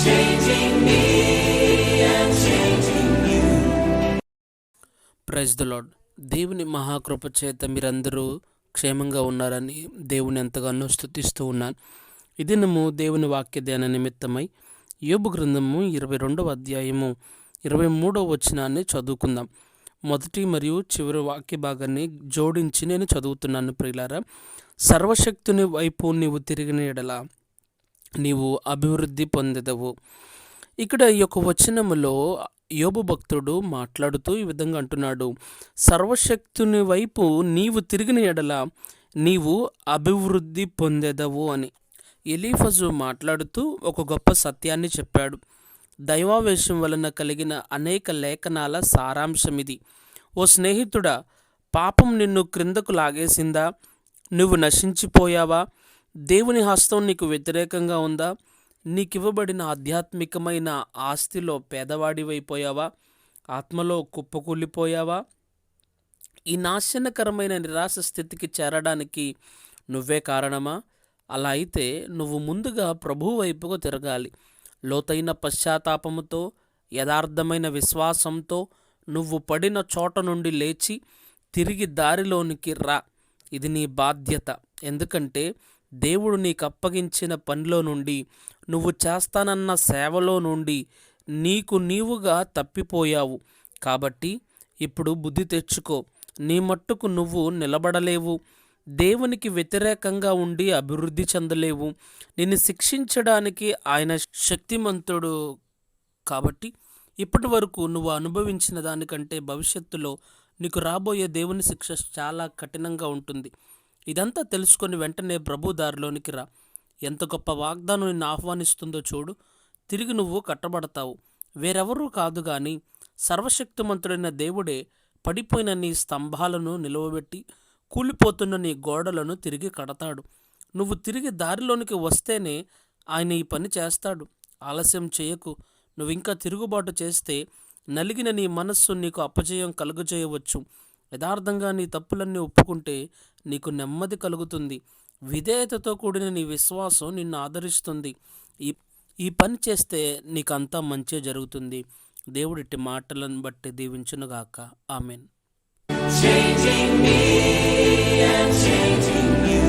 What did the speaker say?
changing me and changing you. Praise the Lord. దేవుని మహాకృప చేత మీరందరూ క్షేమంగా ఉన్నారని దేవుని ఎంతగానో స్తుతిస్తూ ఉన్నాను. ఈ దినము దేవుని వాక్య ధ్యాన నిమిత్తమై యోబు గ్రంథము 22వ అధ్యాయము 23వ వచనాన్ని చదువుకుందాం. మొదటి మరియు చివరి వాక్య భాగాన్ని జోడించి నేను చదువుతున్నాను. ప్రియులారా, సర్వశక్తుని వైపు నీవు తిరిగిన ఎడల నీవు అభివృద్ధి పొందెదవు. ఇక్కడ ఈ యొక్క వచనములో యోబు భక్తుడు మాట్లాడుతూ ఈ విధంగా అంటున్నాడు, సర్వశక్తుని వైపు నీవు తిరిగిన ఎడల నీవు అభివృద్ధి పొందెదవు అని. ఎలీఫజు మాట్లాడుతూ ఒక గొప్ప సత్యాన్ని చెప్పాడు. దైవావేశం వలన కలిగిన అనేక లేఖనాల సారాంశం ఇది. ఓ స్నేహితుడా, పాపం నిన్ను క్రిందకు లాగేసిందా? నువ్వు నశించిపోయావా? దేవుని హస్తం నీకు వ్యతిరేకంగా ఉందా? నీకివ్వబడిన ఆధ్యాత్మికమైన ఆస్తిలో పేదవాడివైపోయావా? ఆత్మలో కుప్పకూలిపోయావా? ఈ నాశనకరమైన నిరాశ స్థితికి చేరడానికి నువ్వే కారణమా? అలా అయితే నువ్వు ముందుగా ప్రభువు వైపుకు తిరగాలి. లోతైన పశ్చాత్తాపముతో, యథార్థమైన విశ్వాసంతో నువ్వు పడిన చోట నుండి లేచి తిరిగి దారిలోనికి రా. ఇది నీ బాధ్యత. ఎందుకంటే దేవుడు నీకు అప్పగించిన పనిలో నుండి, నువ్వు చేస్తానన్న సేవలో నుండి నీకు నీవుగా తప్పిపోయావు. కాబట్టి ఇప్పుడు బుద్ధి తెచ్చుకో. నీ మట్టుకు నువ్వు నిలబడలేవు. దేవునికి వ్యతిరేకంగా ఉండి అభివృద్ధి చెందలేవు. నిన్ను శిక్షించడానికి ఆయన శక్తిమంతుడు. కాబట్టి ఇప్పటి వరకు నువ్వు అనుభవించిన దానికంటే భవిష్యత్తులో నీకు రాబోయే దేవుని శిక్ష చాలా కఠినంగా ఉంటుంది. ఇదంతా తెలుసుకొని వెంటనే ప్రభు దారిలోనికి రా. ఎంత గొప్ప వాగ్దానం నిన్ను ఆహ్వానిస్తుందో చూడు. తిరిగి నువ్వు కట్టబడతావు. వేరెవరూ కాదు కానీ సర్వశక్తిమంతుడైన దేవుడే పడిపోయిన నీ స్తంభాలను నిలువబెట్టి కూలిపోతున్న నీ గోడలను తిరిగి కడతాడు. నువ్వు తిరిగి దారిలోనికి వస్తేనే ఆయన ఈ పని చేస్తాడు. ఆలస్యం చేయకు. నువ్వు ఇంకా తిరుగుబాటు చేస్తే నలిగిన నీ మనస్సు నీకు అపజయం కలుగజేయవచ్చు. యథార్థంగా నీ తప్పులన్నీ ఒప్పుకుంటే నీకు నెమ్మది కలుగుతుంది. విధేయతతో కూడిన నీ విశ్వాసం నిన్ను ఆదరిస్తుంది. ఈ పని చేస్తే నీకంతా మంచి జరుగుతుంది. దేవుడిట్టి మాటలను బట్టి దీవించునుగాక. Amen. Changing me and changing you.